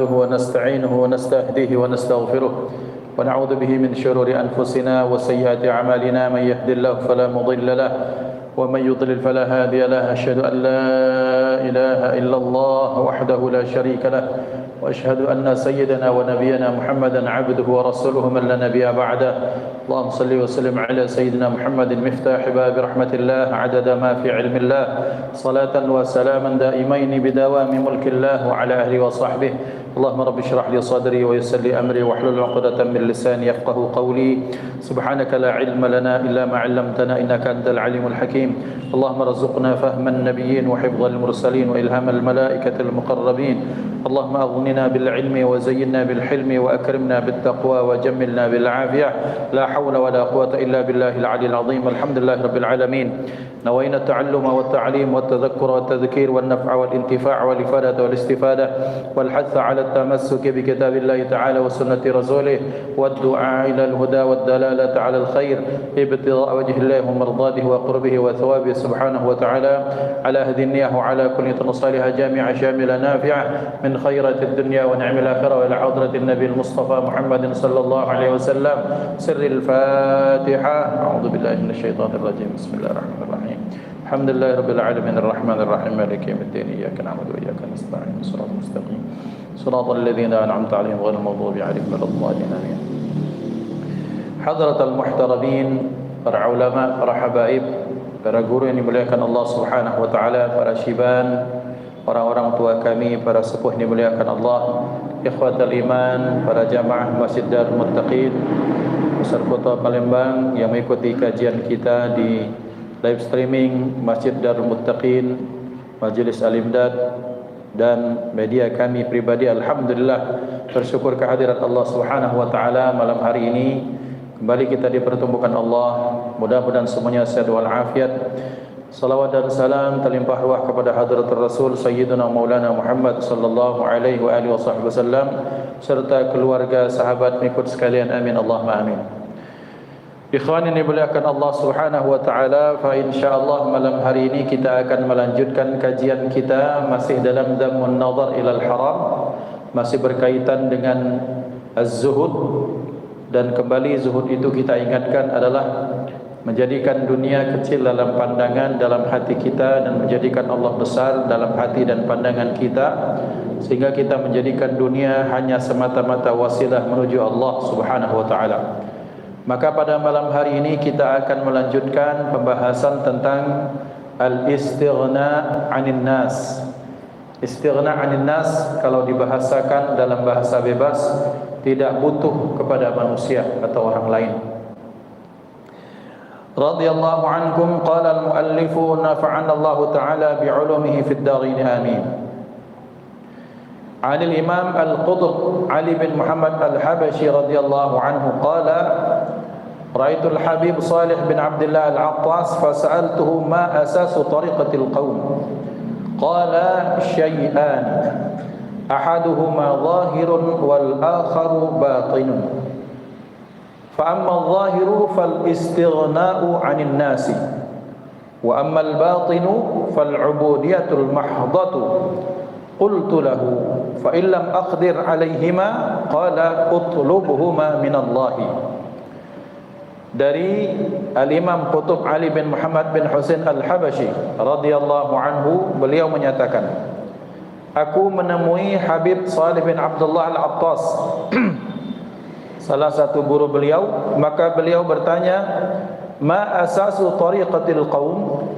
ونستعينه ونستهديه ونستغفره ونعوذ به من شرور أنفسنا وسيئات أعمالنا. من يهد الله فلا مضل له ومن يضلل فلا هادي له. أشهد أن لا إله إلا الله وحده لا شريك له، وأشهد أن سيدنا ونبينا محمدا عبده ورسوله من لا نبي بعده. اللهم صل وسلم على سيدنا محمد مفتاح باب رحمة الله عدد ما في علم الله، صلاة وسلاما دائمين بدوام ملك الله وعلى أهله وصحبه. اللهم رب اشرح لي صدري ويسر لي أمري واحلل عقدة من لساني يفقه قولي. سبحانك لا علم لنا إلا ما علمتنا إنك أنت العليم الحكيم. اللهم رزقنا فهم النبيين وحفظ المرسلين وإلهام الملائكة المقربين. اللهم أغننا بالعلم وزينا بالحلم وأكرمنا بالتقوى وجملنا بالعافية. لا حول ولا قوة إلا بالله العلي العظيم. الحمد لله رب العالمين. نوينا التعلم والتعليم والتذكر والتذكير والنفع والانتفاع والإفادة والاستفادة والحث على التمسك بكتاب الله تعالى وسنة رسوله والدعاء إلى الهدى والدلالة على الخير ابتغاء وجه الله ومرضاته وقربه وثوابه سبحانه وتعالى، على هدي النية وعلى كل صالحة جامعة شاملة نافعة من خيرات الدنيا ونعم الآخرة وإلى حضرة النبي المصطفى محمد صلى الله عليه وسلم. سر الفاتحة. أعوذ بالله من الشيطان الرجيم. بسم الله الرحمن الرحيم. الحمد لله رب العالمين الرحمن الرحيم مالك يوم الدين. إياك نعبد وإياك نستعين صراط المستقيم صراط الذين أنعمت عليهم غير المغضوب عليهم ولا الضالين. آمين. Hadratal muhtarabin, para ulama, para habaib, para guru yang dimuliakan Allah Subhanahu wa taala, para syiban, orang-orang tua kami, para sepuh yang dimuliakan Allah, ikhwatul iman, para jamaah Masjid Darul Muttaqin Besar Kota Palembang yang mengikuti kajian kita di live streaming Masjid Darul Muttaqin, Majelis Al-Imdad dan media kami pribadi. Alhamdulillah, bersyukur kehadirat Allah Subhanahu wa taala malam hari ini. Kembali kita dipertemukan Allah. Mudah-mudahan semuanya sehat walafiat. Salawat dan salam terlimpah ruah kepada hadratul Rasul Sayyidina Maulana Muhammad sallallahu alaihi wa alihi wasallam serta keluarga, sahabat, pengikut sekalian. Amin Allahumma amin. Ikhwan yang dimuliakan Allah Subhanahu wa taala, fa insyaallah malam hari ini kita akan melanjutkan kajian kita masih dalam Dhammun Nazar ilal Haram, masih berkaitan dengan az-zuhud. Dan kembali zuhud itu kita ingatkan adalah menjadikan dunia kecil dalam pandangan, dalam hati kita, dan menjadikan Allah besar dalam hati dan pandangan kita, sehingga kita menjadikan dunia hanya semata-mata wasilah menuju Allah Subhanahu wa taala. Maka pada malam hari ini kita akan melanjutkan pembahasan tentang al-istighna 'anil nas. Istighna 'anil nas kalau dibahasakan dalam bahasa bebas, tidak butuh kepada manusia atau orang lain. Radhiyallahu ankum, qala al-muallifu nafa'ana Allah ta'ala bi'ulumihi fid darin amin. An al-imam al-qutb Ali bin Muhammad al-Habashi radhiyallahu anhu qala ra'aitu al-habib Salih bin Abdullah al-Attas fasa'altuhu ma asasu tariqatil qawm. Qala syai'an ahaduhuma zahirun wal akharu batinun. Fa amma adh-dhahiru fal istighna'u 'anil nasi wa amma al-batinu fal 'ubudiyatul mahdhatu. Qultu lahu fa in lam aqdir 'alayhima qala utlubhuma min Allah. Dari Al-Imam Qutb Ali bin Muhammad bin Husain Al-Habashi radhiyallahu anhu, beliau menyatakan, aku menemui Habib Salih bin Abdullah Al-Attas, salah satu guru beliau. Maka beliau bertanya, ma asasu tariqatil qaum.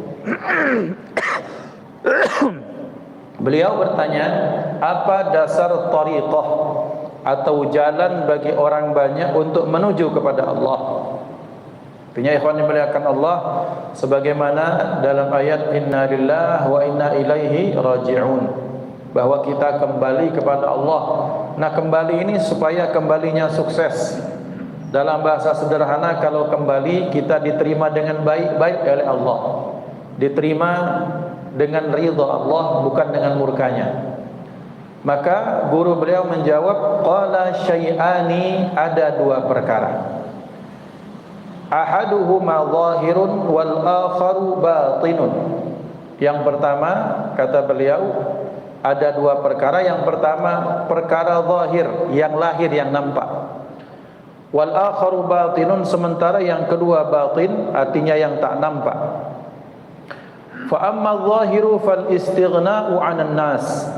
Beliau bertanya, apa dasar tariqah atau jalan bagi orang banyak untuk menuju kepada Allah. Artinya ikhwan dimuliakan Allah, sebagaimana dalam ayat inna lillahi wa inna ilaihi raji'un, bahwa kita kembali kepada Allah. Nah, kembali ini supaya kembalinya sukses. Dalam bahasa sederhana, kalau kembali kita diterima dengan baik-baik oleh Allah, diterima dengan ridha Allah, bukan dengan murkanya. Maka guru beliau menjawab, qala syai'ani, ada dua perkara. Ahaduhuma zahirun wal akharu batinun. Yang pertama, kata beliau, Ada dua perkara. Yang pertama perkara zahir, yang lahir, yang nampak. Wal akharu batinun, sementara yang kedua batin, artinya yang tak nampak. Fa amma zahiru fal istighna'u 'anil nas.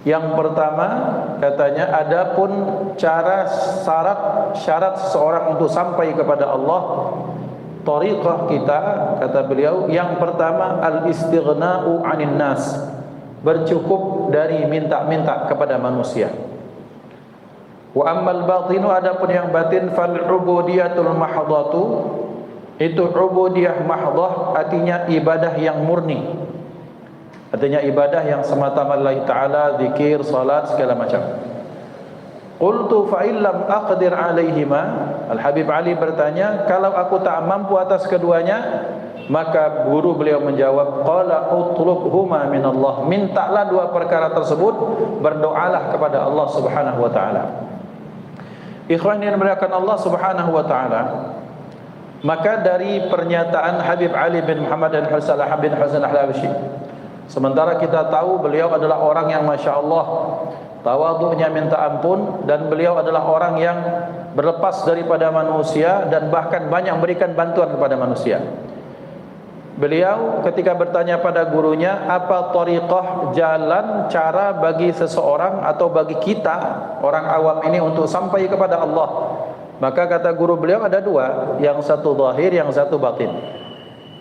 Yang pertama katanya, adapun cara syarat seseorang untuk sampai kepada Allah, tariqah kita, kata beliau, yang pertama al-istighna'u 'anil nas, bercukup dari minta-minta kepada manusia. Wa ammal batinu, adapun yang batin, fal ubudiyatul mahdhatu, itu ubudiyah mahdhah, artinya ibadah yang murni, artinya ibadah yang semata-mata lillahi ta'ala, zikir, salat, segala macam. Qultu fa illam aqdir alaihima, Al-Habib Ali bertanya, kalau aku tak mampu atas keduanya, maka guru beliau menjawab, qala utlubhuma minallah, mintalah dua perkara tersebut, berdoalah kepada Allah Subhanahu wa taala. Ikhwan yang dimuliakan Allah Subhanahu wa taala, maka dari pernyataan Habib Ali bin Muhammad bin Husain al-Habsyi, sementara kita tahu beliau adalah orang yang Masya Allah tawadhu'nya minta ampun, dan beliau adalah orang yang berlepas daripada manusia dan bahkan banyak memberikan bantuan kepada manusia. Beliau ketika bertanya pada gurunya, apa tariqah, jalan, cara bagi seseorang atau bagi kita orang awam ini untuk sampai kepada Allah, maka kata guru beliau ada dua, yang satu zahir, yang satu batin.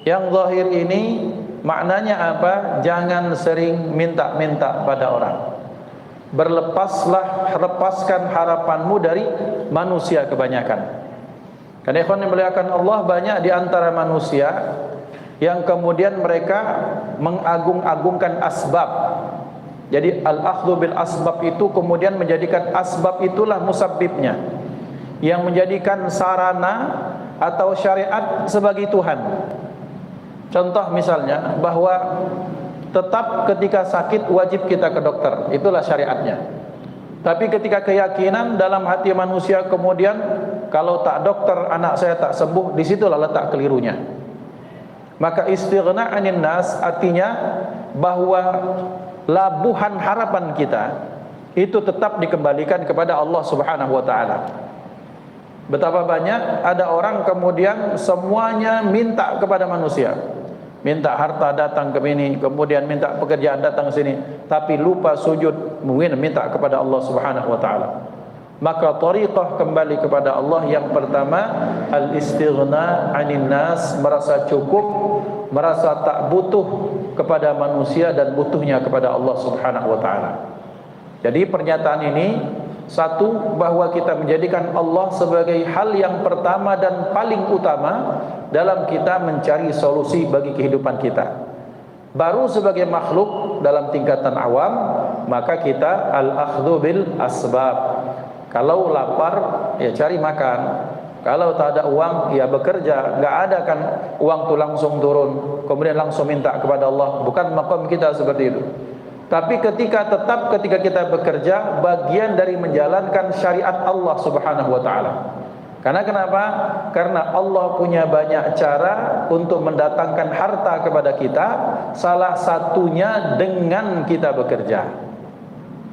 Yang zahir ini maknanya apa? Jangan sering minta-minta pada orang. Lepaskan harapanmu dari manusia kebanyakan. Karena ikhwan yang dimuliakan Allah, banyak di antara manusia yang kemudian mereka mengagung-agungkan asbab. Jadi al-akhdhu bil asbab itu kemudian menjadikan asbab itulah musabbibnya, yang menjadikan sarana atau syariat sebagai Tuhan. Contoh misalnya bahwa tetap ketika sakit wajib kita ke dokter, itulah syariatnya. Tapi ketika keyakinan dalam hati manusia kemudian, kalau tak dokter anak saya tak sembuh, disitulah letak kelirunya. Maka istighna 'anil nas artinya bahwa labuhan harapan kita itu tetap dikembalikan kepada Allah Subhanahu wa taala. Betapa banyak ada orang kemudian semuanya minta kepada manusia. Minta harta datang ke sini, kemudian minta pekerjaan datang ke sini, tapi lupa sujud mungkin minta kepada Allah Subhanahu wa taala. Maka tariqah kembali kepada Allah yang pertama al-istighna 'anil nas, merasa cukup, merasa tak butuh kepada manusia dan butuhnya kepada Allah Subhanahu wa taala. Jadi pernyataan ini, satu, bahwa kita menjadikan Allah sebagai hal yang pertama dan paling utama dalam kita mencari solusi bagi kehidupan kita. Baru sebagai makhluk dalam tingkatan awam, maka kita al-akhdhu bil asbab. Kalau lapar, ya cari makan. Kalau tak ada uang, ya bekerja. Enggak ada kan uang tu langsung turun kemudian langsung minta kepada Allah. Bukan maqam kita seperti itu. Tapi ketika kita bekerja, bagian dari menjalankan syariat Allah Subhanahu wa taala. Karena kenapa? Karena Allah punya banyak cara untuk mendatangkan harta kepada kita, salah satunya dengan kita bekerja.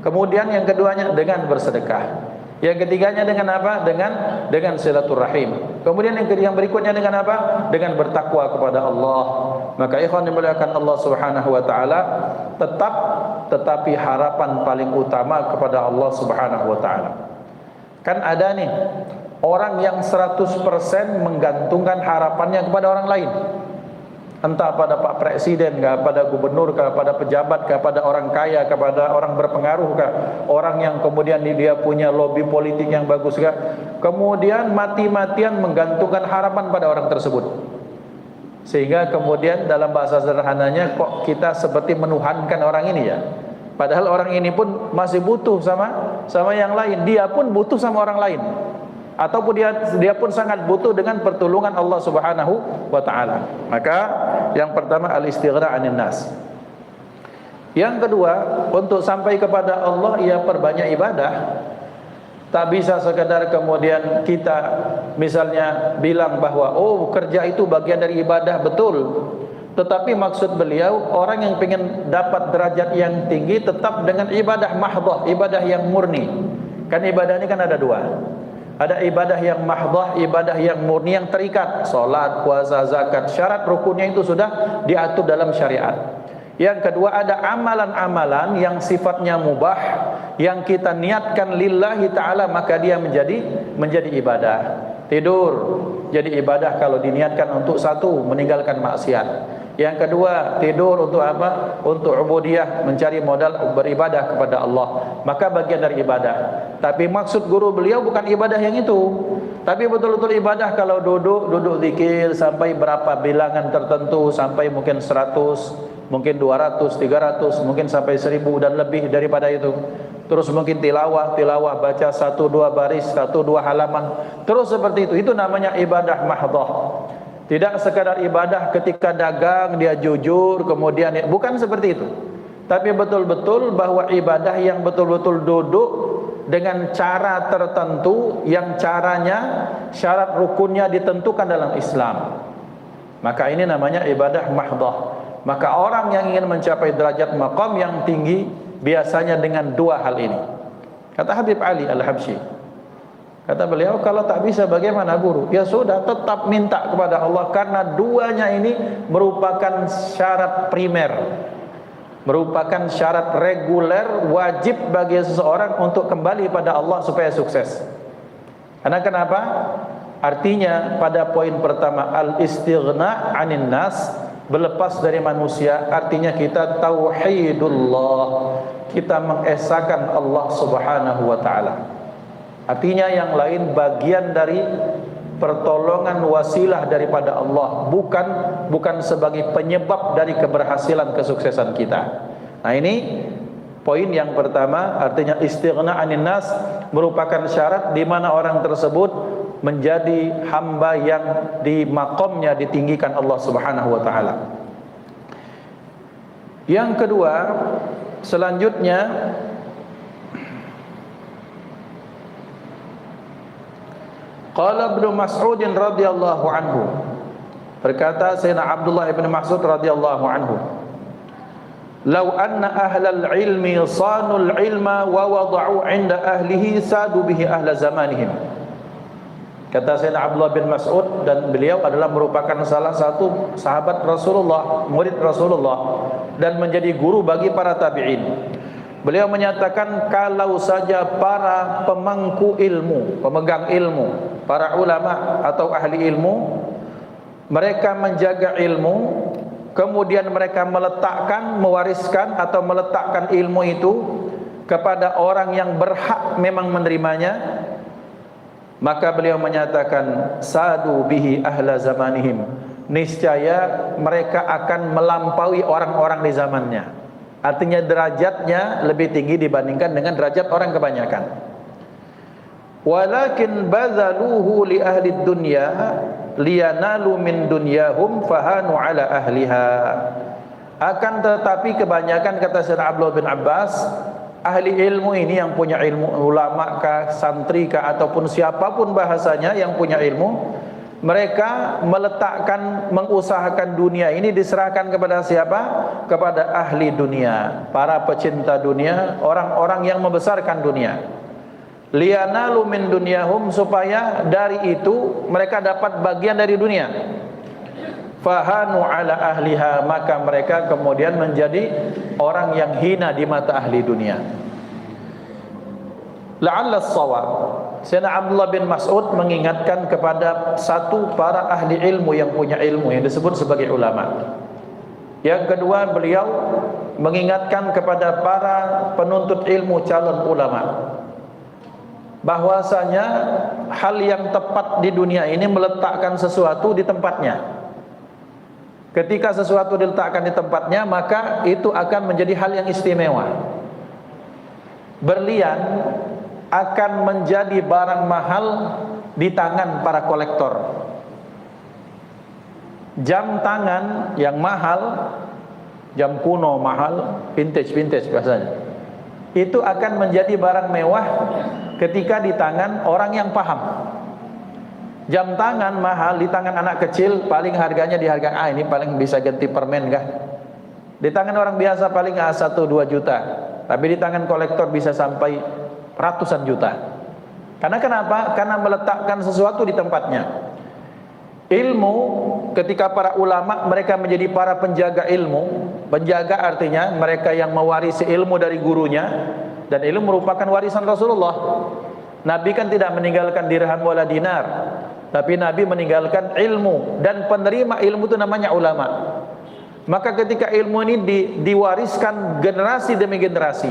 Kemudian yang keduanya dengan bersedekah. Yang ketiganya dengan apa? Dengan silaturahim. Kemudian yang berikutnya dengan apa? Dengan bertakwa kepada Allah. Maka ikhwan dimuliakan Allah Subhanahu wa taala, tetapi harapan paling utama kepada Allah Subhanahu wa taala. Kan ada nih orang yang 100% menggantungkan harapannya kepada orang lain. Entah pada Pak Presiden, pada gubernur, pada pejabat, pada orang kaya, kepada orang berpengaruh, orang yang kemudian dia punya lobby politik yang bagus, kemudian mati-matian menggantungkan harapan pada orang tersebut. Sehingga kemudian dalam bahasa sederhananya, kok kita seperti menuhankan orang ini ya. Padahal orang ini pun masih butuh sama yang lain. Dia pun butuh sama orang lain. Ataupun dia pun sangat butuh dengan pertolongan Allah Subhanahu wa taala. Maka yang pertama al-istighna 'anil nas. Yang kedua, untuk sampai kepada Allah, ia perbanyak ibadah. Tak bisa sekadar kemudian kita misalnya bilang bahwa oh kerja itu bagian dari ibadah, betul. Tetapi maksud beliau, orang yang ingin dapat derajat yang tinggi tetap dengan ibadah mahdhah, ibadah yang murni. Kan ibadah ini kan ada dua. Ada ibadah yang mahdhah, ibadah yang murni yang terikat. Salat, puasa, zakat, syarat rukunnya itu sudah diatur dalam syariat. Yang kedua ada amalan-amalan yang sifatnya mubah, yang kita niatkan lillahi ta'ala, maka dia menjadi ibadah. Tidur jadi ibadah kalau diniatkan untuk satu, meninggalkan maksiat. Yang kedua, tidur untuk apa? Untuk ubudiyah, mencari modal beribadah kepada Allah. Maka bagian dari ibadah. Tapi maksud guru beliau bukan ibadah yang itu. Tapi betul-betul ibadah kalau duduk zikir sampai berapa bilangan tertentu, sampai mungkin 100, mungkin 200, 300, mungkin sampai 1000 dan lebih daripada itu. Terus mungkin tilawah, baca 1-2 baris, 1-2 halaman. Terus seperti itu namanya ibadah mahdhah. Tidak sekadar ibadah ketika dagang dia jujur kemudian, bukan seperti itu. Tapi betul-betul bahwa ibadah yang betul-betul duduk dengan cara tertentu, yang caranya syarat rukunnya ditentukan dalam Islam. Maka ini namanya ibadah mahdhah. Maka orang yang ingin mencapai derajat maqam yang tinggi biasanya dengan dua hal ini. Kata Habib Ali Al-Habsyi, kata beliau, kalau tak bisa bagaimana guru? Ya sudah, tetap minta kepada Allah, karena duanya ini merupakan syarat primer, merupakan syarat reguler, wajib bagi seseorang untuk kembali pada Allah supaya sukses. Karena kenapa? Artinya pada poin pertama, al-istighna 'anin nas, berlepas dari manusia, artinya kita tauhidullah, kita mengesahkan Allah Subhanahu wa taala. Artinya yang lain bagian dari pertolongan wasilah daripada Allah, bukan sebagai penyebab dari keberhasilan kesuksesan kita. Nah, ini poin yang pertama, artinya istighna 'anin nas merupakan syarat di mana orang tersebut menjadi hamba yang di maqamnya ditinggikan Allah Subhanahu wa taala. Yang kedua, selanjutnya qala Ibnu Mas'ud radhiyallahu anhu, berkata Sayyidina Abdullah bin Mas'ud radhiyallahu anhu, "Lau anna ahlal ilmi sanul ilma wa wada'u 'inda ahlihi sadu bihi ahla zamanihim." Kata Sayyidina Abdullah bin Mas'ud, dan beliau adalah merupakan salah satu sahabat Rasulullah, murid Rasulullah, dan menjadi guru bagi para tabi'in. Beliau menyatakan, kalau saja para pemangku ilmu, pemegang ilmu, para ulama atau ahli ilmu, mereka menjaga ilmu, kemudian mereka meletakkan, mewariskan atau meletakkan ilmu itu kepada orang yang berhak memang menerimanya, maka beliau menyatakan, sadu bihi ahla zamanihim, niscaya mereka akan melampaui orang-orang di zamannya. Artinya derajatnya lebih tinggi dibandingkan dengan derajat orang kebanyakan. Walakin bazaluhu li ahli dunya liyanalu min dunyahum fahanu ala ahliha. Akan tetapi kebanyakan, kata Sayyidina Abdullah bin Abbas, ahli ilmu ini yang punya ilmu, ulama kah, santri kah, ataupun siapapun bahasanya yang punya ilmu, mereka meletakkan, mengusahakan dunia ini diserahkan kepada siapa? Kepada ahli dunia, para pecinta dunia, orang-orang yang membesarkan dunia. Liyanalu min dunyahum, supaya dari itu mereka dapat bagian dari dunia. Fahanu ala ahliha, maka mereka kemudian menjadi orang yang hina di mata ahli dunia. La'alla as-shawab, Sayyidina Abdullah bin Mas'ud mengingatkan kepada satu, para ahli ilmu yang punya ilmu yang disebut sebagai ulama. Yang kedua, beliau mengingatkan kepada para penuntut ilmu, calon ulama, bahwasanya hal yang tepat di dunia ini meletakkan sesuatu di tempatnya. Ketika sesuatu diletakkan di tempatnya, maka itu akan menjadi hal yang istimewa. Berlian akan menjadi barang mahal di tangan para kolektor. Jam tangan yang mahal, jam kuno mahal, vintage biasanya, itu akan menjadi barang mewah ketika di tangan orang yang paham. Jam tangan mahal di tangan anak kecil paling harganya di harga ini paling bisa ganti permen kah? Di tangan orang biasa paling 1-2 juta. Tapi di tangan kolektor bisa sampai ratusan juta. Karena kenapa? Karena meletakkan sesuatu di tempatnya. Ilmu, ketika para ulama mereka menjadi para penjaga ilmu. Penjaga artinya mereka yang mewarisi ilmu dari gurunya, dan ilmu merupakan warisan Rasulullah. Nabi kan tidak meninggalkan dirham wala dinar, tapi Nabi meninggalkan ilmu, dan penerima ilmu itu namanya ulama. Maka ketika ilmu ini diwariskan generasi demi generasi,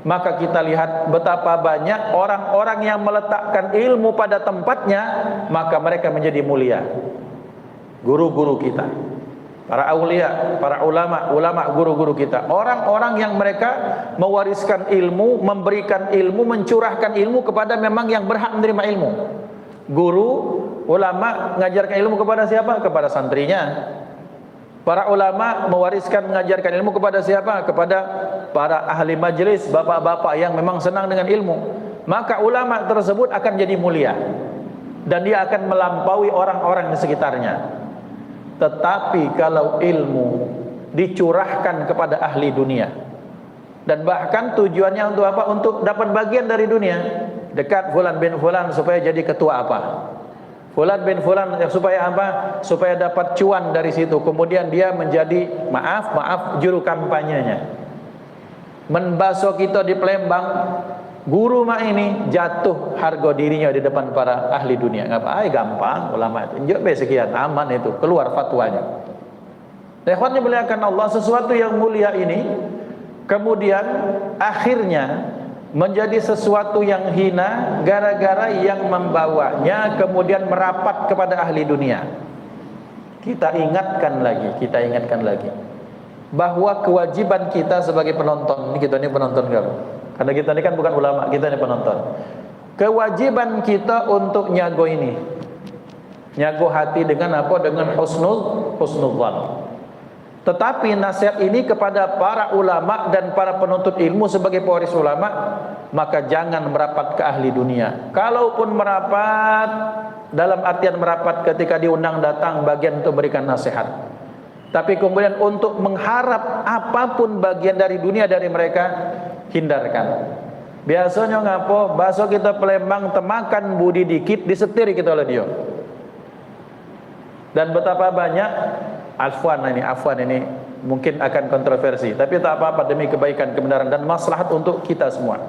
maka kita lihat betapa banyak orang-orang yang meletakkan ilmu pada tempatnya, maka mereka menjadi mulia. Guru-guru kita, para aulia, para ulama guru-guru kita, orang-orang yang mereka mewariskan ilmu, memberikan ilmu, mencurahkan ilmu kepada memang yang berhak menerima ilmu. Guru, ulama mengajarkan ilmu kepada siapa? Kepada santrinya. Para ulama mewariskan, mengajarkan ilmu kepada siapa? Kepada para ahli majelis, bapak-bapak yang memang senang dengan ilmu. Maka ulama tersebut akan jadi mulia, dan dia akan melampaui orang-orang di sekitarnya. Tetapi kalau ilmu dicurahkan kepada ahli dunia, dan bahkan tujuannya untuk apa? Untuk dapat bagian dari dunia. Dekat fulan bin fulan supaya jadi ketua apa? Fulan bin fulan supaya apa? Supaya dapat cuan dari situ. Kemudian dia menjadi maaf juru kampanyenya. Membasuh kita di Palembang, guru mak ini jatuh harga dirinya di depan para ahli dunia. Ngapa? Gampang ulama itu. Injak sekian aman itu, keluar fatwanya. Ikhwan dimuliakan Allah, sesuatu yang mulia ini kemudian akhirnya menjadi sesuatu yang hina gara-gara yang membawanya kemudian merapat kepada ahli dunia. Kita ingatkan lagi bahwa kewajiban kita sebagai penonton, ini kita ini penonton kan? Karena kita ini kan bukan ulama, kita ini penonton. Kewajiban kita untuk nyago ini, nyago hati dengan apa? Dengan husnuzan. Tetapi nasihat ini kepada para ulama dan para penuntut ilmu sebagai pewaris ulama, maka jangan merapat ke ahli dunia. Kalaupun merapat, dalam artian merapat ketika diundang datang bagian untuk berikan nasihat, tapi kemudian untuk mengharap apapun bagian dari dunia dari mereka, hindarkan. Biasanya ngapo? Bakso kita Palembang temakan budi dikit disetir kita oleh dia. Dan betapa banyak afwan ini mungkin akan kontroversi, tapi tak apa-apa demi kebaikan, kebenaran dan maslahat untuk kita semua.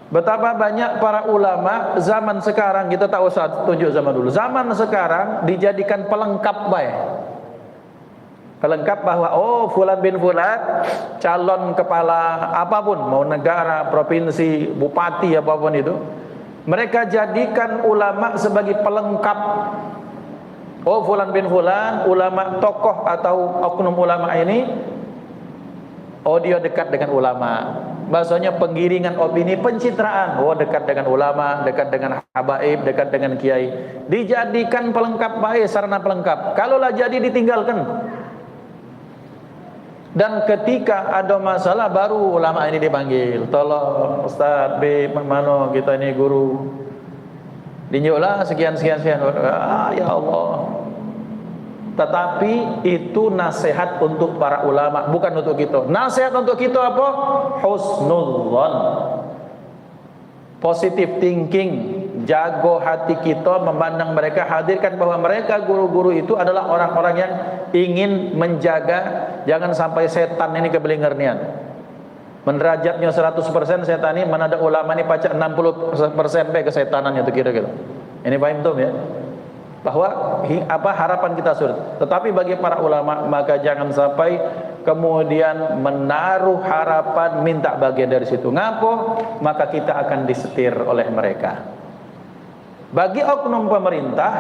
Betapa banyak para ulama zaman sekarang, kita tak usah tunjuk zaman dulu, zaman sekarang dijadikan pelengkap baik. Pelengkap bahwa fulan bin fulan calon kepala apapun, mau negara, provinsi, bupati apapun itu, mereka jadikan ulama sebagai pelengkap. Fulan bin fulan, ulama, tokoh atau oknum ulama ini, dia dekat dengan ulama. Bahasanya penggiringan opini, pencitraan. Dekat dengan ulama, dekat dengan habaib, dekat dengan kiai. Dijadikan pelengkap baik, sarana pelengkap. Kalaulah jadi ditinggalkan. Dan ketika ada masalah baru ulama ini dipanggil. Tolong Ustaz B, mana kita ini guru. Dinjuklah sekian. Ya Allah. Tetapi itu nasihat untuk para ulama, bukan untuk kita. Nasihat untuk kita apa? Husnudzan, positive thinking. Jago hati kita memandang mereka, hadirkan bahwa mereka guru-guru itu adalah orang-orang yang ingin menjaga jangan sampai setan ini kebelingar nian. Menderajatnya 100% setan ini, mana ada ulama ini pacak 60% kesetanannya itu kira-kira. Ini paham tuh ya? Bahwa harapan kita sulit. Tetapi bagi para ulama maka jangan sampai kemudian menaruh harapan minta bagian dari situ. Ngapo? Maka kita akan disetir oleh mereka. Bagi oknum pemerintah,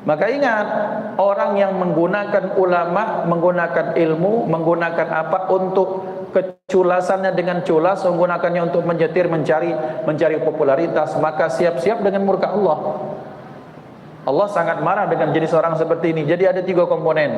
maka ingat, orang yang menggunakan ulama, menggunakan ilmu, menggunakan apa untuk keculasannya dengan culas, menggunakannya untuk menyetir, mencari popularitas, maka siap-siap dengan murka Allah. Allah sangat marah dengan jenis orang seperti ini. Jadi ada 3 komponen.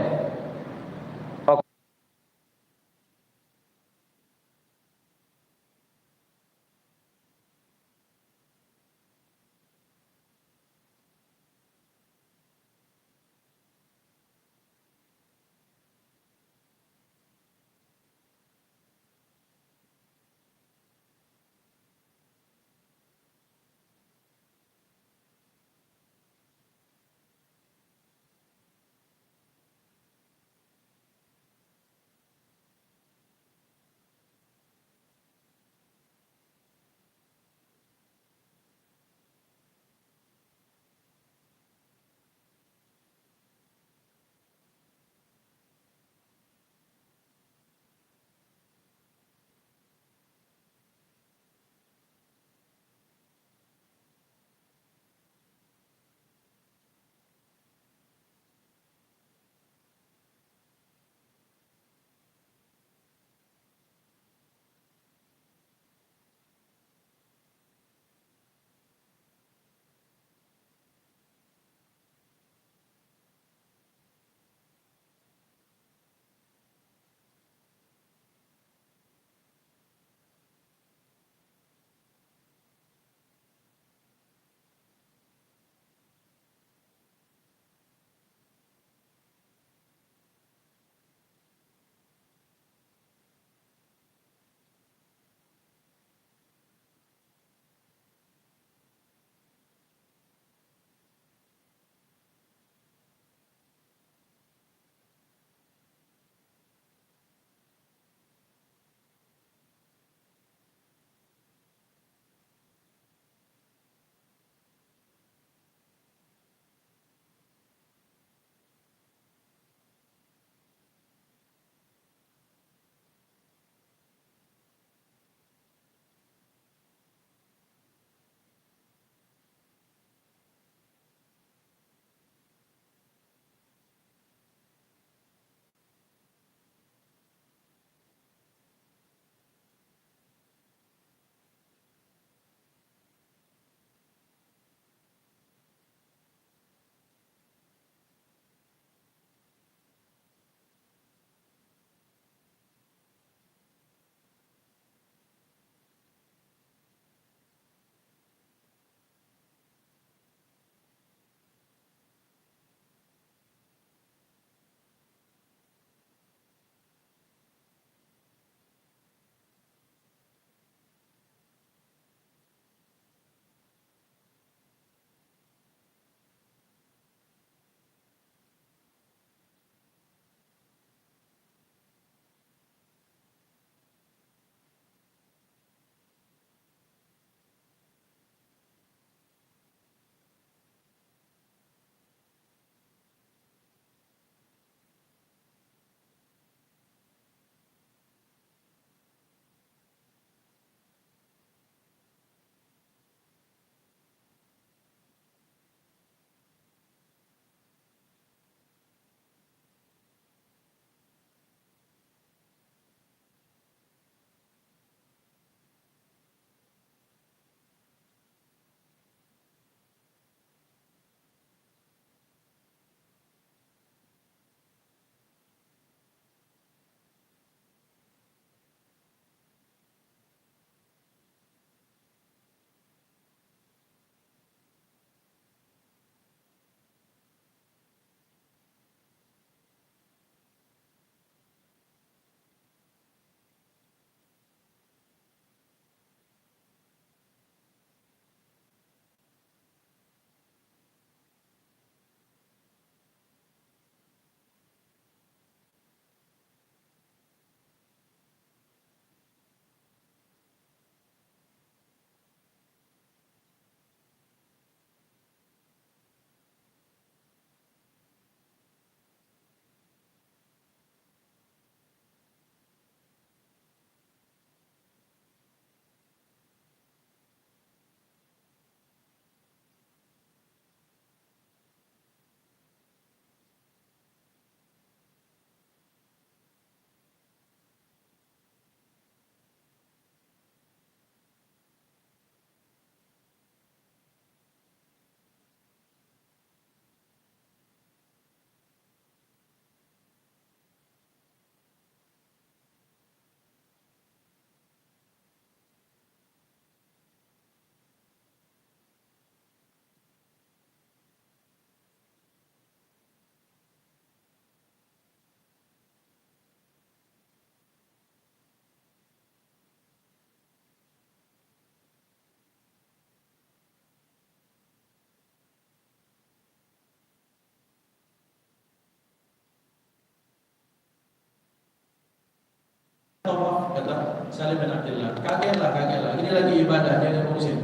tawaf, kata Salim bin Abdullah. Kagetlah. Ini lagi ibadah, dia ngurusin.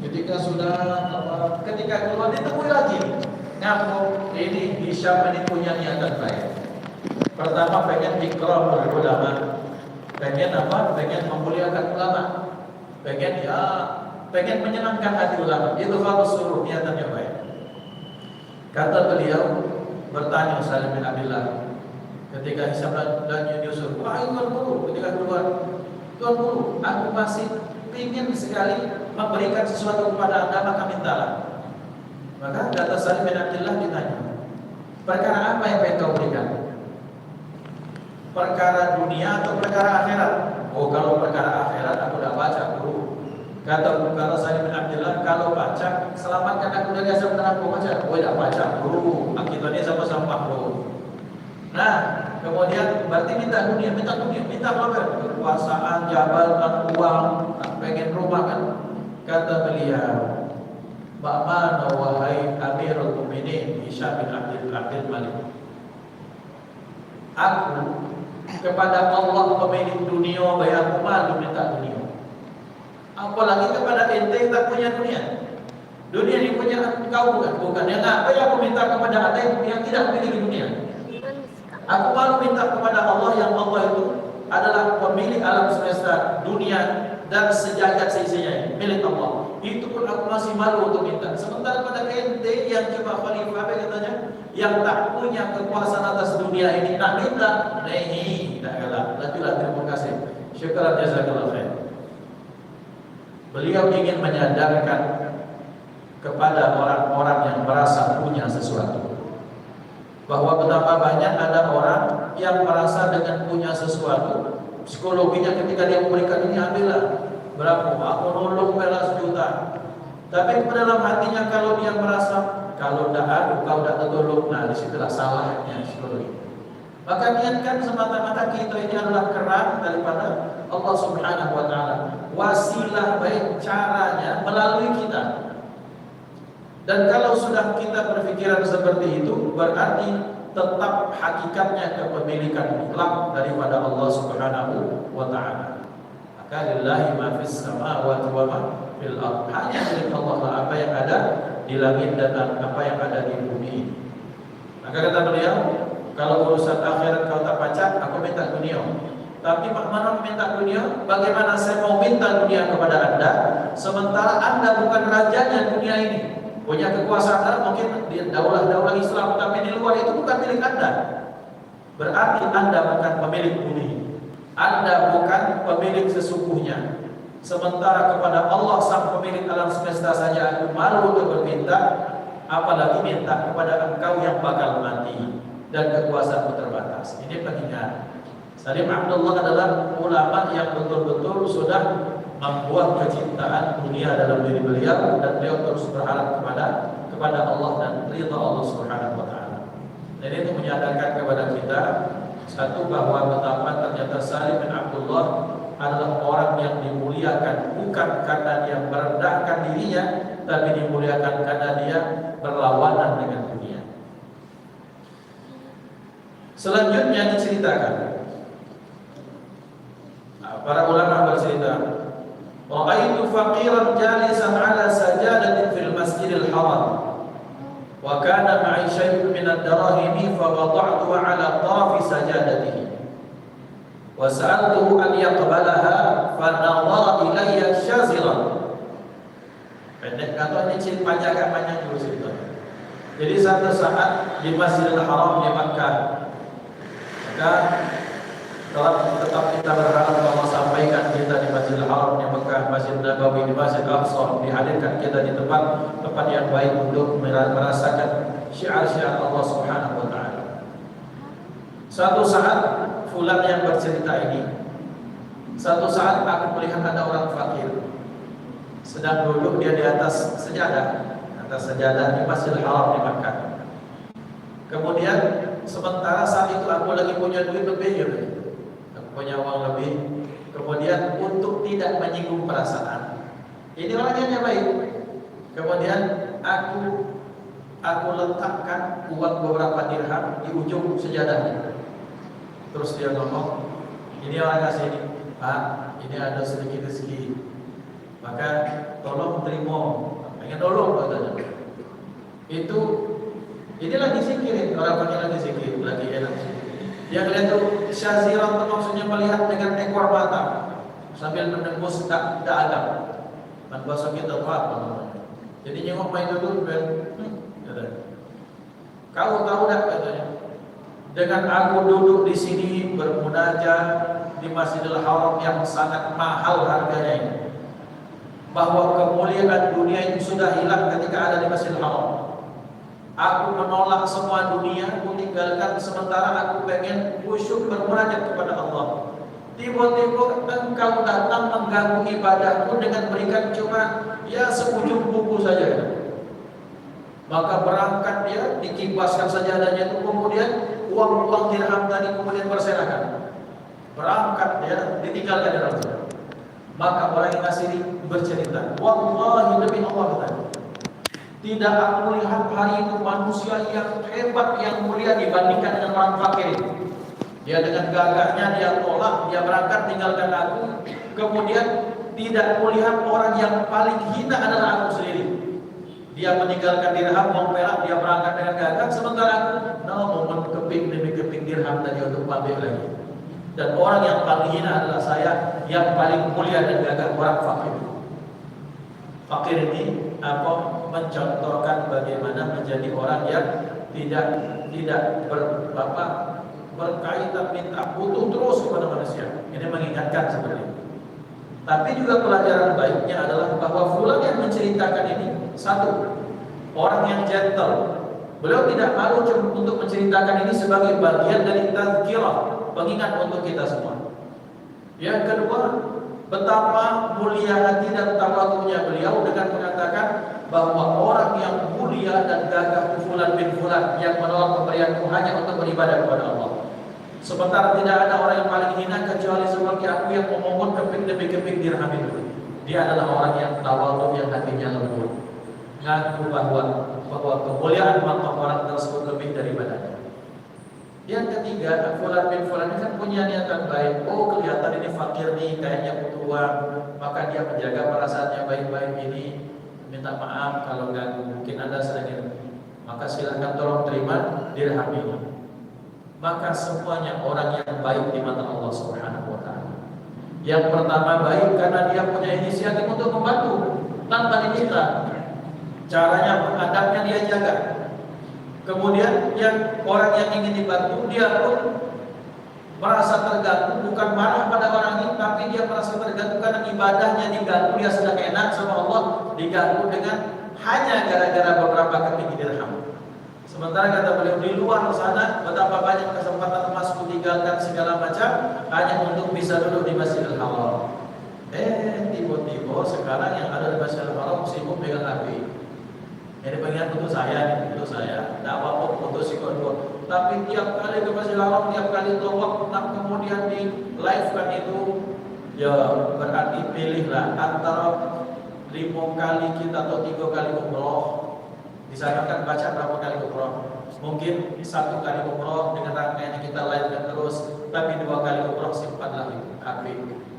Ketika sudah ketika keluar ditemui lagi. Ngaku ini Hisham ini punya niatan baik. Pertama pengen ikramul ulama. Pengen apa? Pengen memuliakan ulama. Pengen menyenangkan hati ulama. Itu harus suruh niatannya baik. Kata beliau, bertanya Salim bin Abdullah ketika Hisham dan Yusuf, wahai Tuan Guru, ketika keluar, Tuan Guru, aku masih ingin sekali memberikan sesuatu kepada Anda, maka mintalah. Maka kata Salim bin Abdullah ditanya, perkara apa yang pengen kau berikan? Perkara dunia atau perkara akhirat? Oh, kalau perkara akhirat aku dah baca, Guru. Kata Salim bin Abdullah, kalau baca, selamatkan aku dari azab neraka. Baca, oh dah baca, Guru. Kita ni sama-sama Guru. Nah, kemudian berarti minta dunia apa? Kekuasaan, jabatan, uang, pengen rumah kan? Kata beliau, Ba'mana wahai Amirul Mukminin Hisham bin Abdul Malik, aku kepada Allah pemilik dunia, bayar aku malu minta dunia. Apalagi kepada ente tak punya dunia. Dunia ini punya engkau bukan. Yang apa yang aku minta kepada anda yang tidak memiliki dunia. Aku malu minta kepada Allah yang Allah itu adalah pemilik alam semesta, dunia dan sejagat seisinya, milik Allah. Itu pun aku masih malu untuk minta. Sementara pada ente yang coba khalifah apa katanya, yang tak punya kekuasaan atas dunia ini nak minta, tak kalah. Lanjutlah, terima kasih. Syukuran jazakallahu khair. Beliau ingin menyadarkan kepada orang-orang yang merasa punya sesuatu bahwa betapa banyak ada orang yang merasa dengan punya sesuatu, psikologinya ketika dia memberikan ini, ambillah berapa, aku nolong bela sejuta. Tapi dalam hatinya kalau dia merasa kalau dah ada kau dah tertolong, nah disitulah salahnya psikologi. Maka niatkan semata-mata kita ini adalah keran daripada Allah Subhanahu wa taala. Wasilah baik caranya melalui kita. Dan kalau sudah kita berpikiran seperti itu, berarti tetap hakikatnya kepemilikan mutlak daripada Allah Subhanahu wa taala. Maka lillahi ma fis samawati wa ma fil ardh. Hanya milik Allah apa yang ada di langit dan apa yang ada di bumi. Maka kata beliau, kalau urusan akhirat kau tak pacak, aku minta dunia. Tapi mana minta dunia? Bagaimana saya mau minta dunia kepada anda, sementara anda bukan rajanya dunia ini? Punya kekuasaan mungkin di daulah-daulah Islam, tapi di luar itu bukan milik anda. Berarti anda bukan pemilik bumi, anda bukan pemilik sesungguhnya. Sementara kepada Allah sang pemilik alam semesta saja aku malu untuk berminta, apalagi minta kepada engkau yang bakal mati dan kekuasaanmu terbatas. Ini pengingat. Salim Abdullah adalah ulama yang betul-betul sudah membuat kecintaan dunia dalam diri beliau, dan beliau terus berharap kepada Allah dan ridha Allah Subhanahu wa taala. Dan itu menyadarkan kepada kita satu, bahwa betapa ternyata Salim bin Abdullah adalah orang yang dimuliakan bukan karena dia merendahkan dirinya, tapi dimuliakan karena dia berlawanan dengan dunia. Selanjutnya diceritakan, para ulama bercerita, ra'aitu faqiran jalisan ala sajadatin fil masjidil haram wa kana ma'i syai'un min ad-darahimi fa wada'tuha ala tarafi sajadatihi wa sa'altuhu an yaqbalaha fa nadhara ilayya syaziran. Pendek kata ini cerita panjang dulu cerita. Jadi satu saat di Masjidil Haram di Makkah, maka tetap kita berharap bahwa sampaikan kita di Masjidil Haram di Mekah, Masjid Nabawi, di Masjid Al-Aqsa, dihadirkan kita di tempat yang baik untuk merasakan syiar-syiar Allah Subhanahu wa taala. Suatu saat fulan yang bercerita ini, suatu saat aku melihat ada orang fakir sedang duduk dia di atas sejadah di Masjidil Haram di Makkah. Kemudian sementara saat itu aku lagi punya duit lebih, punya uang lebih. Kemudian untuk tidak menyinggung perasaan, ini orangnya baik. Kemudian aku letakkan uang beberapa dirham di ujung sejadahnya. Terus dia ngomong, ini orang kasih ini, Pak, ini ada sedikit rezeki, maka tolong terima, pengen tolong katanya. Itu ini lagi zikir, orang pakai lagi zikir, lagi enak. Dia lihat tuh syaziran, maksudnya melihat dengan ekor mata sambil menembus dalam. Dan bahasa kita apa namanya? Jadi nyengok main itu katanya. Kau tahu tak katanya? Dengan aku duduk di sini bermunajat di Masjidil Haram yang sangat mahal harganya ini, bahwa kemuliaan dunia itu sudah hilang ketika ada di Masjidil Haram. Aku menolak semua dunia, aku tinggalkan sementara aku pengen khusyuk bermunajat kepada Allah. Tiba-tiba engkau datang mengganggu ibadahku dengan berikan cuma ya seujung buku saja. Maka berangkat dia, dikipaskan sajadahnya itu, kemudian uang-uang dirham tadi kemudian berserakan. Berangkat dia, ditinggalkan dalam sana. Maka orang yang ngasih bercerita, wallahi demi Allah tadi, tidak aku lihat hari itu manusia yang hebat, yang mulia dibandingkan dengan orang fakir. Dia dengan gagahnya dia tolak, dia berangkat tinggalkan aku. Kemudian tidak melihat orang yang paling hina adalah aku sendiri. Dia meninggalkan dirham, uang perak, dia berangkat dengan gagah. Sementara aku, momen keping demi keping dirham tadi untuk balik lagi. Dan orang yang paling hina adalah saya, yang paling mulia dan gagah, orang fakir. Fakir ini mencontohkan bagaimana menjadi orang yang tidak berkaitan minta butuh terus kepada manusia. Ini mengingatkan seperti itu. Tapi juga pelajaran baiknya adalah bahwa fulan yang menceritakan ini, satu, orang yang gentle. Beliau tidak malu untuk menceritakan ini sebagai bagian dari tazkirah, pengingat untuk kita semua. Yang kedua, betapa mulia hati dan tawadhunya beliau dengan mengatakan bahwa orang yang mulia dan gagah fulan bin fulan yang menolak pemberianku hanya untuk beribadah kepada Allah. Sementara tidak ada orang yang paling hina kecuali seperti aku yang memohon keping demi keping dirham itu. Dia adalah orang yang tawadhu, yang hatinya lembut, ngaku bahwa kemuliaan mata orang tersebut lebih daripada. Yang ketiga, fulan bin fulan ini kan punya niatan baik. Oh, kelihatan ini fakir nih, kayaknya butuh uang, maka dia menjaga perasaannya baik-baik ini. Minta maaf kalau ganggu, mungkin Anda sering, maka silakan tolong terima dirham ini. Maka semuanya orang yang baik di mata Allah Subhanahu wa taala. Yang pertama baik karena dia punya inisiatif untuk membantu tanpa diminta. Caranya, adabnya dia jaga. Kemudian yang orang yang ingin dibantu, dia pun merasa terganggu, bukan marah pada orang ini, tapi dia merasa terganggu karena ibadahnya diganggu. Dia sedang enak sama Allah, diganggu dengan hanya gara-gara beberapa keping dirham. Sementara kata beliau, di luar sana betapa banyak kesempatan emas meninggalkan segala macam hanya untuk bisa duduk di Masjidil Haram. Tiba-tiba sekarang yang ada di Masjidil Haram sibuk pegang api. Ini bagian untuk saya, tidak apa-apa untuk si kedua. Tapi tiap kali ke Masjidil Haram, tiap kali tawaf, kemudian di live kan itu, ya berarti pilihlah antara 5 kali kita atau 3 kali umroh. Disarankan baca berapa kali umroh. Mungkin 1 kali umroh dengan rangkaian kita live kan terus, tapi 2 kali umroh simpanlah itu api.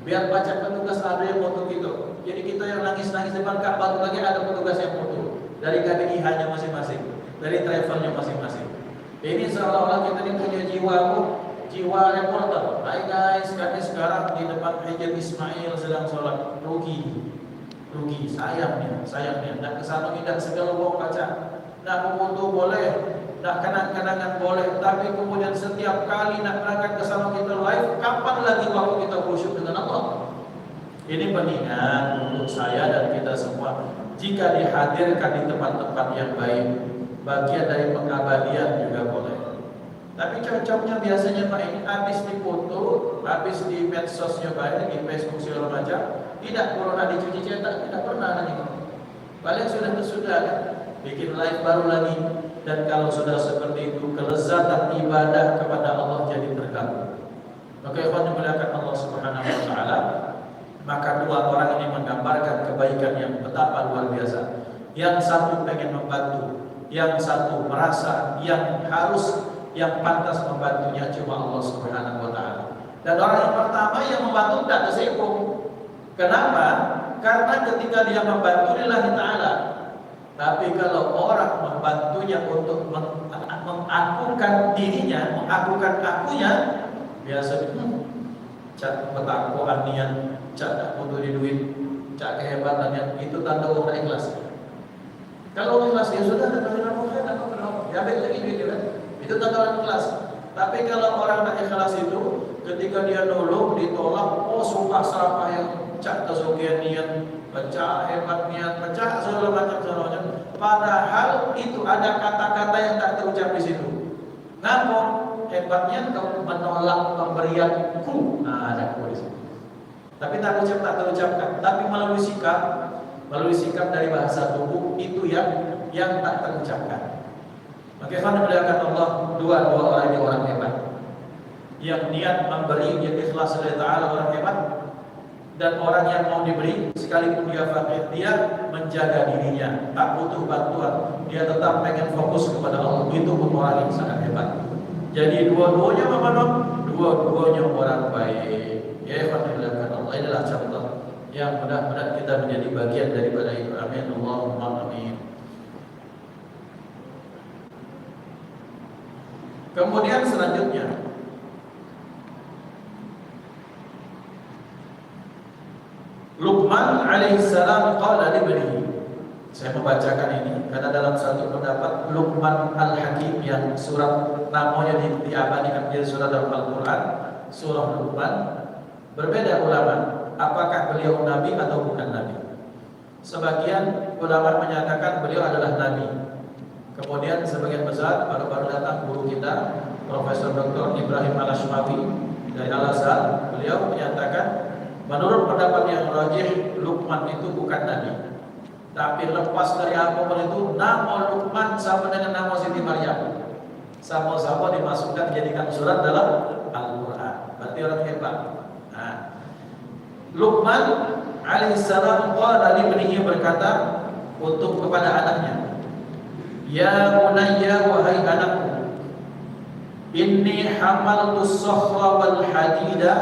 Biar baca petugas ada yang foto gitu. Jadi kita yang nangis-nangis depan Ka'bah lagi ada petugas yang foto. Dari KBIH-nya masing-masing, dari travelnya masing-masing. Ini seolah-olah kita ini punya jiwa reporter. Hai guys, kami sekarang di depan Hajar Ismail sedang sholat. Rugi, sayangnya. Nak kesana tidak segala uang baca. Nak foto boleh, nak kenang-kenangan boleh. Tapi kemudian setiap kali nak berangkat kesana kita live, kapan lagi waktu kita khusyuk dengan Allah? Ini pengingat untuk saya dan kita semua. Jika dihadirkan di tempat-tempat yang baik, bagian dari pengabadian juga boleh. Tapi cocoknya biasanya Pak ini habis difoto, habis di medsosnya baik, di Facebook segala macam, tidak pernah dicuci cetak, tidak pernah lagi. Paling sudah kan, bikin live baru lagi. Dan kalau sudah seperti itu, kelezatan ibadah kepada Allah jadi terganggu. Maka ikhwan dimuliakan Allah Subhanahu wa taala. Maka dua orang ini menggambarkan kebaikan yang betapa luar biasa. Yang satu pengen membantu, yang satu merasa yang pantas membantunya cuma Allah Subhanahu wa taala. Dan orang yang pertama yang membantu tidak tersinggung. Kenapa? Karena ketika dia membantu lillahi ta'ala. Tapi kalau orang membantunya untuk mengakukan dirinya, mengakukan akunya, biasa cat petakoan nian, cat untuk duit, cat kehebatannya, itu tanda orang ikhlas. Kalau ikhlas ya sudah, ya baik lagi duit kan? Itu tanda orang ikhlas. Tapi kalau orang tak ikhlas itu, ketika dia nolong ditolak, oh sumpah serapah yang cak kesugihan nian, pecah hebat nian, pecah segala macam. Padahal itu ada kata-kata yang tak terucap di situ. Namun hebatnya kau menolak pemberianku. Nah, ada di situ. Tapi tak terucapkan. Tapi melalui sikap dari bahasa tubuh itu yang tak terucapkan. Maka ikhwan dimuliakan Allah, dua orang ini orang hebat. Yang niat memberi, yang ikhlas lillahi ta'ala orang hebat. Dan orang yang mau diberi, sekalipun dia fakir, dia menjaga dirinya, tak butuh bantuan, dia tetap pengen fokus kepada Allah. Itu pun orang yang sangat hebat. Jadi dua-duanya apa dong? Dua-duanya orang baik. Ya, alhamdulillah Allah, inilah contoh yang mudah-mudahan kita menjadi bagian daripada itu. Amin. Allahumma amin. Kemudian selanjutnya, Luqman alaihissalam qala libnihi. Saya membacakan ini karena dalam satu pendapat Luqman Al-Hakim yang surat namanya diabadikan menjadi surat dalam Al-Quran, surah Luqman, berbeda ulama apakah beliau nabi atau bukan nabi. Sebagian ulama menyatakan beliau adalah nabi. Kemudian sebagian besar baru-baru datang guru kita Profesor Dr. Ibrahim Al-Ashmawi dari Al-Azhar, beliau menyatakan menurut pendapat yang rajih, Luqman itu bukan nabi. Tapi lepas dari apapun itu, nama Luqman sama dengan nama Siti Maryam. Sama-sama dimasukkan dijadikan surat dalam Al-Quran. Berarti orang hebat. Nah, Luqman alaihissalam qala libnihi berkata untuk kepada anaknya, ya bunayya wahai anakku, inni hamaltu as-sakhra wal hadida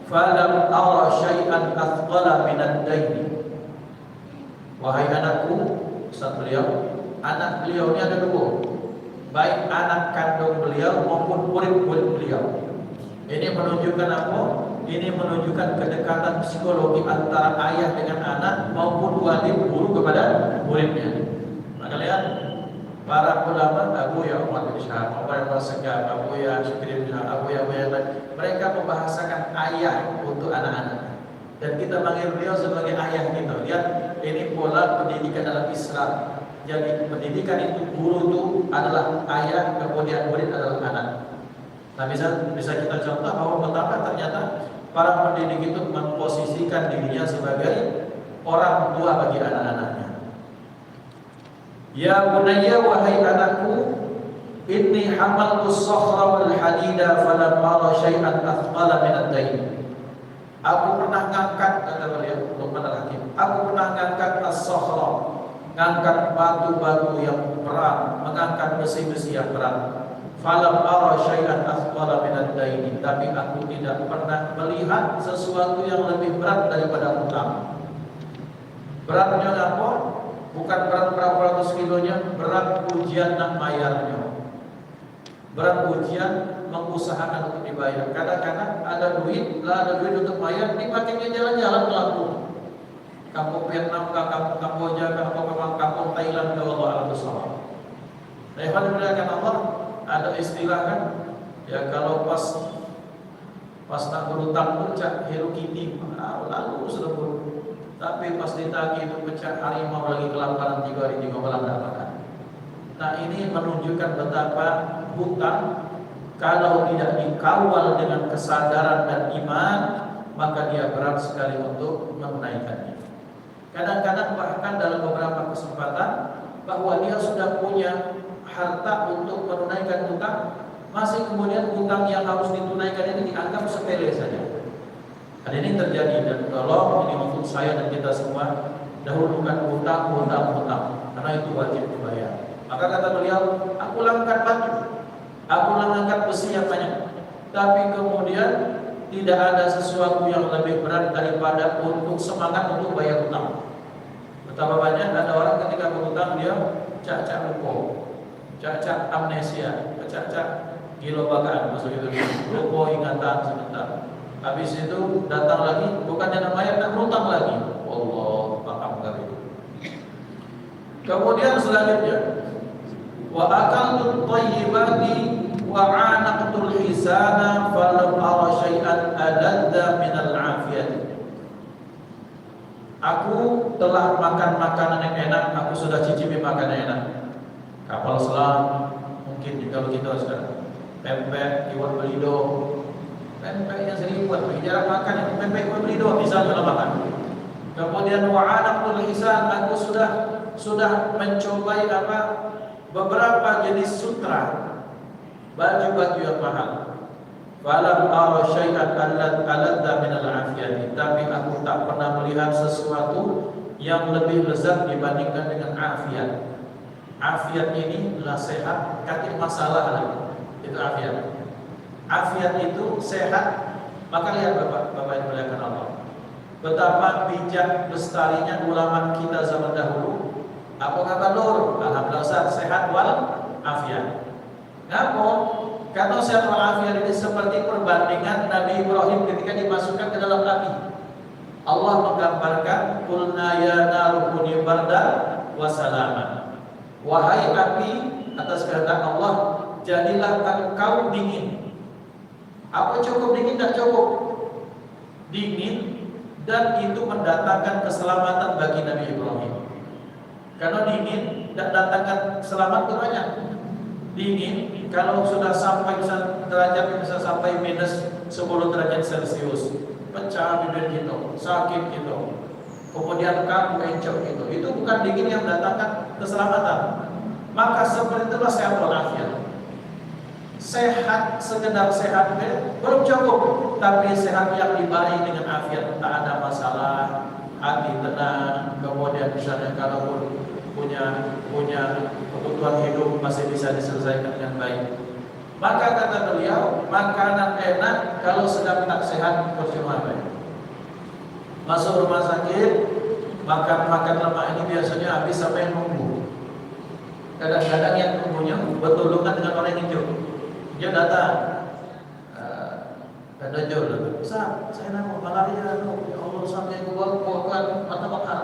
falam ara syai'an athqala min ad-daini. Wahai anakku, saat beliau, anak beliau ini ada dua, baik anak kandung beliau maupun murid-murid beliau. Ini menunjukkan apa? Ini menunjukkan kedekatan psikologi antara ayah dengan anak maupun wali guru kepada muridnya. Maka lihat para ulama, Abu Ya Umar bin Syahab, Umar bin Segaf, Abu Ya Syukri bin Syahab, Abu Ya mereka membahasakan ayah untuk anak-anak. Dan kita panggil beliau sebagai ayah kita. Lihat, ini pola pendidikan dalam Islam. Jadi pendidikan itu, guru itu adalah ayah, kemudian murid adalah anak. Nah, bisa kita contoh bahwa betapa ternyata para pendidik itu memposisikan dirinya sebagai orang tua bagi anak-anaknya. Ya bunayya wahai anakku, inni hamaltu as-sakhra wal hadida falam ara syai'an athqala min ad-dain. Aku pernah ngangkat, kata beliau Luqman Al-Hakim, aku pernah ngangkat as-sakhra, ngangkat batu-batu yang berat, mengangkat besi-besi yang berat. Falam ara syai'an athqala min ad-dain, tapi aku tidak pernah melihat sesuatu yang lebih berat daripada hutang. Beratnya apa? Bukan berat berapa ratus kilonya, berat ujian nak bayarnya. Berat ujian mengusahakan untuk dibayar. Kadang-kadang ada duit untuk bayar, dipakainya jalan-jalan pelaku. Kampung Vietnam, kampung Kamboja, kampung Thailand, ke Allah Al-Besar. Alhamdulillah Allah, ada istilah kan, ya kalau pas nak berutang pun cak Hello Kitty, lalu sudah berutang. Tapi pas ditagih itu pecah harimau lagi kelaparan 3 hari 3 malam tidak makan. Nah, ini menunjukkan betapa hutang kalau tidak dikawal dengan kesadaran dan iman, maka dia berat sekali untuk menunaikannya. Kadang-kadang bahkan dalam beberapa kesempatan bahwa dia sudah punya harta untuk menunaikan hutang, masih kemudian hutang yang harus ditunaikan ini dianggap sepele saja. Dan ini terjadi, dan tolong ini untuk saya dan kita semua, dahulukan hutang, karena itu wajib dibayar. Maka kata beliau, aku langkat batu, aku langkat besi yang banyak, tapi kemudian tidak ada sesuatu yang lebih berat daripada untuk semangat untuk bayar hutang. Betapa banyak ada orang ketika berhutang dia cak-cak lupa, cak-cak amnesia, cak-cak gilobakan, maksud itu lupa ingatan sebentar. Habis itu datang lagi, bukannya namanya tak berhutang lagi. Allah paham kali. Kemudian selanjutnya, wa akaltu thayyibati wa anaqtul hisana falam ara syai'an aladda minal afiyati. Aku telah makan makanan yang enak, aku sudah cicipi makanan yang enak. Kapal selam, mungkin kalau kita sekarang pempek, iwan belido, pempek yang sering buat jarang makan, pempek iwan belido misalnya makan. Kemudian wa anaqtul hisan, aku sudah mencobai beberapa jenis sutra, baju-baju yang mahal. Falam ara syai'an aladda minal afiyati, tapi aku tak pernah melihat sesuatu yang lebih lezat dibandingkan dengan afiat. Afiat ini adalah sehat, kaki masalah lagi. Itu afiat. Afiat itu sehat. Maka lihat Bapak yang dimuliakan Allah, betapa bijak lestarinya ulama kita zaman dahulu. Apa kata Nur? Alhamdulillah sehat wal afiat. Kenapa? Karena sehat wal afiat ini seperti perbandingan Nabi Ibrahim ketika dimasukkan ke dalam api. Allah menggambarkan qulna ya naru kuni bardan wa salaman. Wahai api, atas kehendak Allah, jadilah engkau dingin. Apa cukup dingin? Tak cukup. Dingin, dan itu mendatangkan keselamatan bagi Nabi Ibrahim. Karena dingin tidak datangkan selamat banyak. Dingin kalau sudah sampai derajat bisa sampai minus 10 derajat Celcius, pecah bibir kita, sakit kita, kemudian kaku encok gitu. Itu bukan dingin yang mendatangkan keselamatan. Maka seperti itulah sehat walafiat. Sehat, sekedar sehat belum cukup, tapi sehat yang dibarengi dengan afiat, tak ada masalah, hati tenang. Kemudian misalnya kalau punya kebutuhan hidup masih bisa diselesaikan dengan baik. Maka kata beliau, makanan enak kalau sedang tak sehat percuma baik. Masuk rumah sakit, makan lemak ini biasanya habis sampai nunggu. Kadang-kadang yang nunggunya bertolongan dengan orang hijau. Dia datang, ada jual, saya nak malaria, ya Allah sampai keluar mata makan.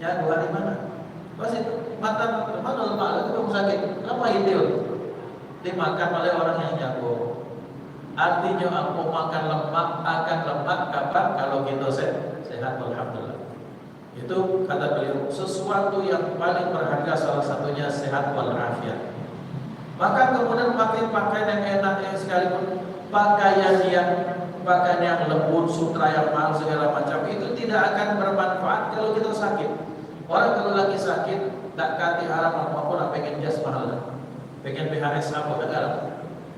Ya, 2 hari mana? Pas itu mata lemak itu sakit. Kenapa itu? Dimakan oleh orang yang jago. Artinya aku makan lemak akan lemak kapan kalau kita sehat, alhamdulillah. Itu kata beliau, sesuatu yang paling berharga salah satunya sehat walafiat. Maka kemudian pakai pakaian yang enak yang sekalipun pakaian yang lembut, sutra yang mahal segala macam itu tidak akan bermanfaat kalau kita sakit. Orang kalau lagi sakit tak kati haram apapun, pengen jas mahal, pengen BHS apa negara,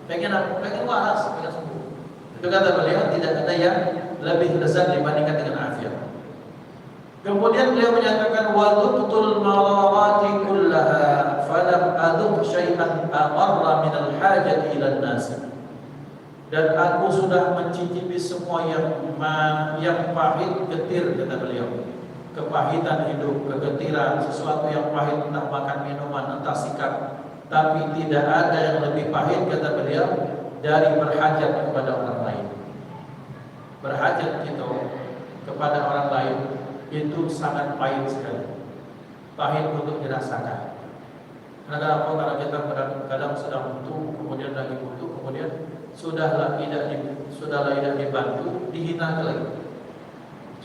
pengen waras, pengen sembuh. Itu kata beliau, tidak ada yang lebih lezat dibandingkan dengan afiat. Kemudian beliau menyatakan wadutul marawati kullaha falam aduk syai'an amarra minal hajati ilan nasi. Dan aku sudah mencicipi semua yang pahit getir, kata beliau. Kepahitan hidup, kegetiran, sesuatu yang pahit, entah makan minuman, entah sikap. Tapi tidak ada yang lebih pahit, kata beliau, dari berhajat kepada orang lain. Berhajat kita kepada orang lain itu sangat pahit sekali. Pahit untuk dirasakan. Karena kalau kita kadang sedang butuh, kemudian lagi butuh, kemudian sudahlah tidak dibantu, dihina lagi.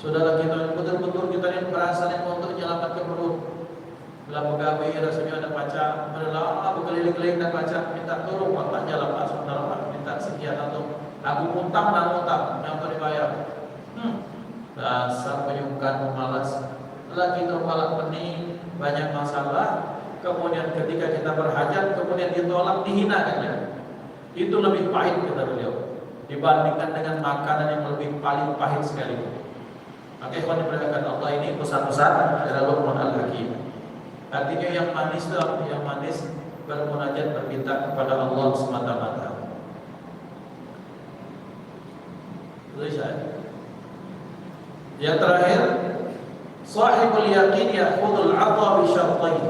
Sudahlah kita betul-betul kita yang merasa yang untuk menyelamatkan perut. Dalam pegawai rasanya ada pacar, berlama berkeliling-keliling dan pacar minta tolong wataknya lepas, sebentar minta sekian atau aku utang yang dibayar. Dasar penyungkan malas. Setelah kita malas pening, banyak masalah, kemudian ketika kita berhajat, kemudian ditolak, dihinakannya. Itu lebih pahit, kata beliau, dibandingkan dengan makanan yang lebih paling pahit sekali. Maka ikhwan diperhatikan Allah, ini pesan-pesan dari Luqman Al-Hakim. Artinya yang manis bermunajat berminta kepada Allah semata-mata. Yang terakhir, sahibul yaqin ya'khudul 'atha bi syartain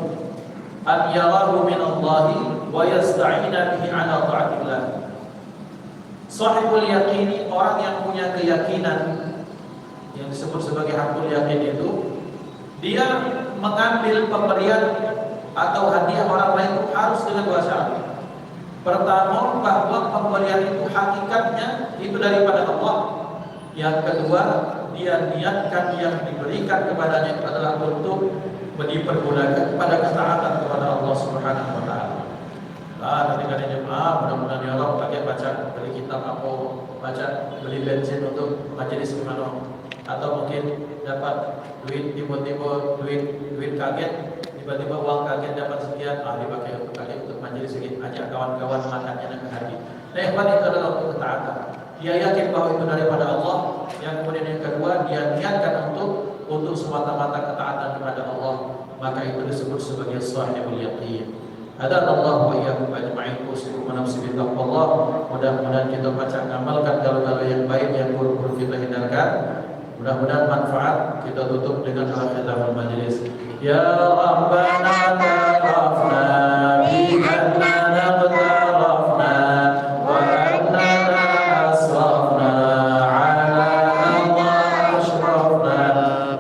an yarahu min Allah wa yasta'ina bihi 'ala ta'atillah. Sahibul yaqin, orang yang punya keyakinan yang disebut sebagai hakul yakin itu, dia mengambil pemberian atau hadiah orang lain itu harus dengan dua syarat. Pertama, bahwa pemberian itu hakikatnya itu daripada Allah. Yang kedua, dia niatkan yang diberikan kepadanya itu adalah untuk dipergunakan pada ketaatan kepada Allah Subhanahu wa taala. Ketika dia jemaah, mudah-mudahan ya Allah pakai baca beli kitab apa, baca beli bensin untuk majelis gimana, atau mungkin dapat duit tiba-tiba duit kaget, tiba-tiba uang kaget dapat sekian, dipakai untuk kaget untuk majelis sedikit, ajak kawan-kawan makannya dan haji. Nah, ikhwan, itu adalah untuk ketaatan. Dia yakin bahwa itu daripada Allah. Yang kemudian yang kedua, dia niatkan untuk semata-mata ketaatan kepada Allah, maka itu disebut sebagai sahibul yaqin. Hadanallahu wa iyyakum ajma'in. Usikum wa nafsi bi taqwallah. Mudah-mudahan kita baca amalkan kalau yang baik, yang buruk kita hindarkan. Mudah-mudahan manfaat. Kita tutup dengan al-khitamul majlis. Ya Rabbana ta'afna bi annana qtarafna wa annana asrafna ala Allah ashrafna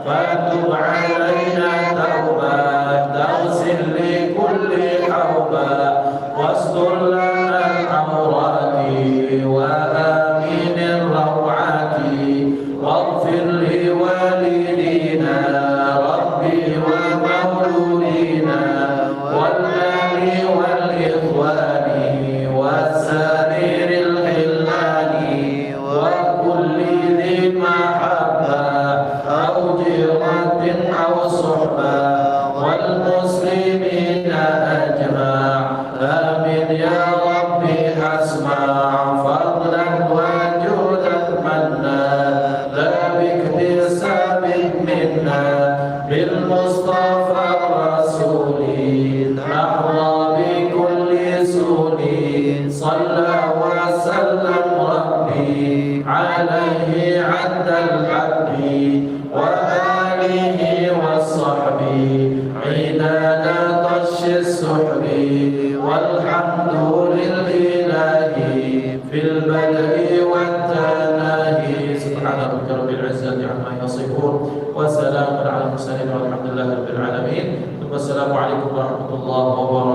fatub alaina tawbah taghsil li kulli hawba wastur lana al-awrati wa amin ar-rawati waghfir li walidina rabbi wa mawludina wal ahli wal ikhwani wasariril hilani wa kulli dhi mahabba aw jiratin aw suhba wal muslimina ajma' amin ya rabbi asma' fadlan wa judan manna la biktisabin minna bil mustafa rasuli nahwa bi kulli suni salla wa sallam rabbi alaihi 'addal habbi wa alihi wa sahbihi 'idada tashis suhbi walhamdu lillahi fil bad'i wat tanahi subhana rabbika rabbil 'izzati 'amma yasifun wa salamun 'alal mursalin walhamdulillahi rabbil 'alamin. Wassalamu alaikum warahmatullahi wabarakatuh.